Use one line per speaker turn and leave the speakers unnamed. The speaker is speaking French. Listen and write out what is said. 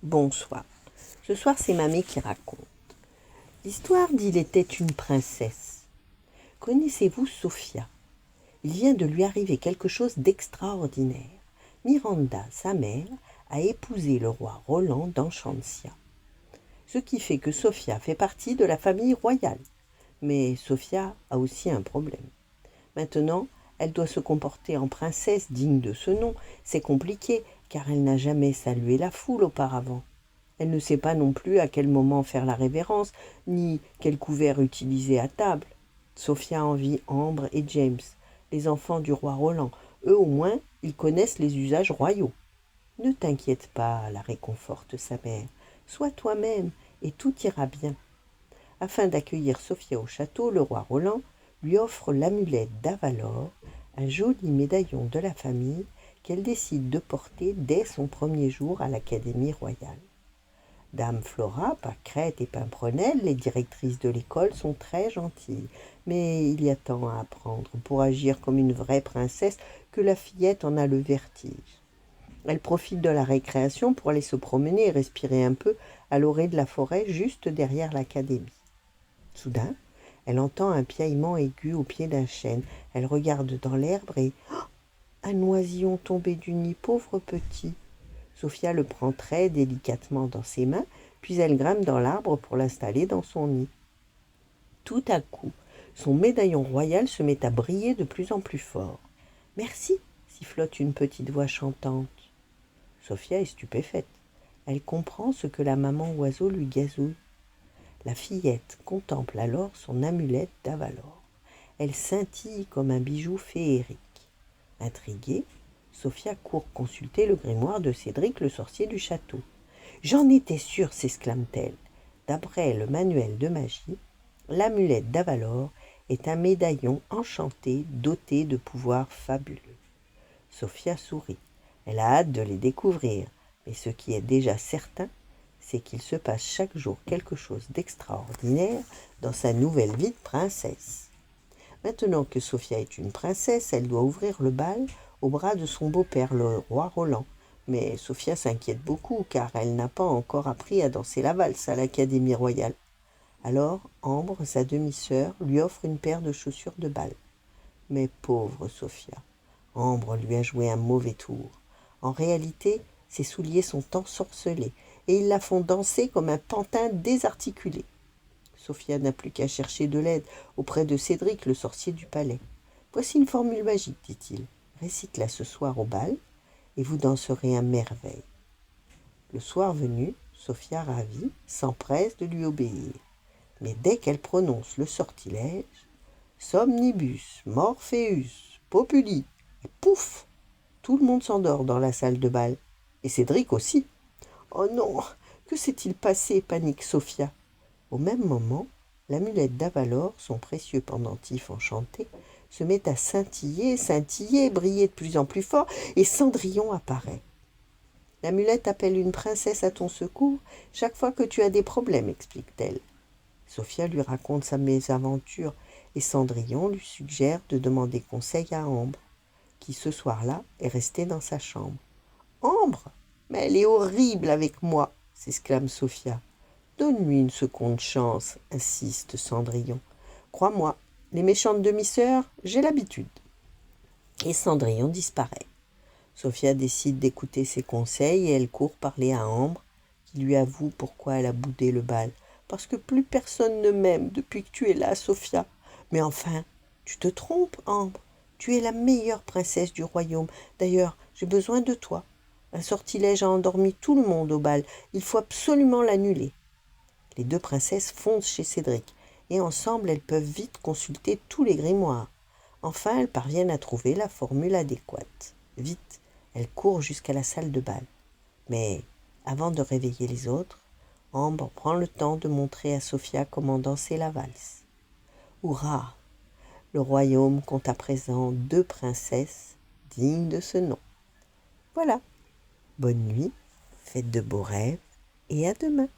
Bonsoir. Ce soir, c'est Mamie qui raconte. L'histoire d'Il était une princesse. Connaissez-vous Sophia? Il vient de lui arriver quelque chose d'extraordinaire. Miranda, sa mère, a épousé le roi Roland d'Enchantia. Ce qui fait que Sophia fait partie de la famille royale. Mais Sophia a aussi un problème. Maintenant, elle doit se comporter en princesse digne de ce nom. C'est compliqué, car elle n'a jamais salué la foule auparavant. Elle ne sait pas non plus à quel moment faire la révérence, ni quel couvert utiliser à table. Sophia envie Ambre et James, les enfants du roi Roland. Eux au moins, ils connaissent les usages royaux. « Ne t'inquiète pas, la réconforte sa mère. Sois toi-même, et tout ira bien. » Afin d'accueillir Sophia au château, le roi Roland lui offre l'amulette d'Avalor, un joli médaillon de la famille qu'elle décide de porter dès son premier jour à l'Académie royale. Dame Flora, Pâquerette et Pimprenelle, les directrices de l'école, sont très gentilles, mais il y a tant à apprendre pour agir comme une vraie princesse que la fillette en a le vertige. Elle profite de la récréation pour aller se promener et respirer un peu à l'orée de la forêt juste derrière l'académie. Soudain, elle entend un piaillement aigu au pied d'un chêne. Elle regarde dans l'herbe et un oisillon tombé du nid, pauvre petit. Sophia le prend très délicatement dans ses mains, puis elle grimpe dans l'arbre pour l'installer dans son nid. Tout à coup, son médaillon royal se met à briller de plus en plus fort. « Merci !» sifflote une petite voix chantante. Sophia est stupéfaite. Elle comprend ce que la maman oiseau lui gazouille. La fillette contemple alors son amulette d'Avalor. Elle scintille comme un bijou féerique. Intriguée, Sophia court consulter le grimoire de Cédric, le sorcier du château. « J'en étais sûre !» s'exclame-t-elle. D'après le manuel de magie, l'amulette d'Avalor est un médaillon enchanté doté de pouvoirs fabuleux. Sophia sourit. Elle a hâte de les découvrir, mais ce qui est déjà certain, c'est qu'il se passe chaque jour quelque chose d'extraordinaire dans sa nouvelle vie de princesse. Maintenant que Sophia est une princesse, elle doit ouvrir le bal au bras de son beau-père, le roi Roland. Mais Sophia s'inquiète beaucoup, car elle n'a pas encore appris à danser la valse à l'Académie royale. Alors, Ambre, sa demi-sœur, lui offre une paire de chaussures de bal. Mais pauvre Sophia, Ambre lui a joué un mauvais tour. En réalité, ses souliers sont ensorcelés, et ils la font danser comme un pantin désarticulé. Sophia n'a plus qu'à chercher de l'aide auprès de Cédric, le sorcier du palais. « Voici une formule magique, dit-il. Récite-la ce soir au bal, et vous danserez à merveille. » Le soir venu, Sophia, ravie, s'empresse de lui obéir. Mais dès qu'elle prononce le sortilège, « Somnibus, Morpheus, Populi », et pouf, tout le monde s'endort dans la salle de bal. Et Cédric aussi. « Oh non, que s'est-il passé ?» panique Sophia. Au même moment, l'amulette d'Avalor, son précieux pendentif enchanté, se met à scintiller, briller de plus en plus fort, et Cendrillon apparaît. « L'amulette appelle une princesse à ton secours chaque fois que tu as des problèmes, explique-t-elle. Sophia lui raconte sa mésaventure, et Cendrillon lui suggère de demander conseil à Ambre, qui ce soir-là est restée dans sa chambre. « Ambre, mais elle est horrible avec moi !» s'exclame Sophia. « Donne-lui une seconde chance, insiste Cendrillon. Crois-moi, les méchantes demi-sœurs, j'ai l'habitude. » Et Cendrillon disparaît. Sophia décide d'écouter ses conseils et elle court parler à Ambre, qui lui avoue pourquoi elle a boudé le bal. « Parce que plus personne ne m'aime depuis que tu es là, Sophia. Mais enfin, tu te trompes, Ambre. Tu es la meilleure princesse du royaume. D'ailleurs, j'ai besoin de toi. Un sortilège a endormi tout le monde au bal. Il faut absolument l'annuler. » Les deux princesses foncent chez Cédric, et ensemble elles peuvent vite consulter tous les grimoires. Enfin, elles parviennent à trouver la formule adéquate. Vite, elles courent jusqu'à la salle de bal. Mais, avant de réveiller les autres, Ambre prend le temps de montrer à Sophia comment danser la valse. Hurrah! Le royaume compte à présent 2 princesses dignes de ce nom. Voilà, bonne nuit, faites de beaux rêves, et à demain.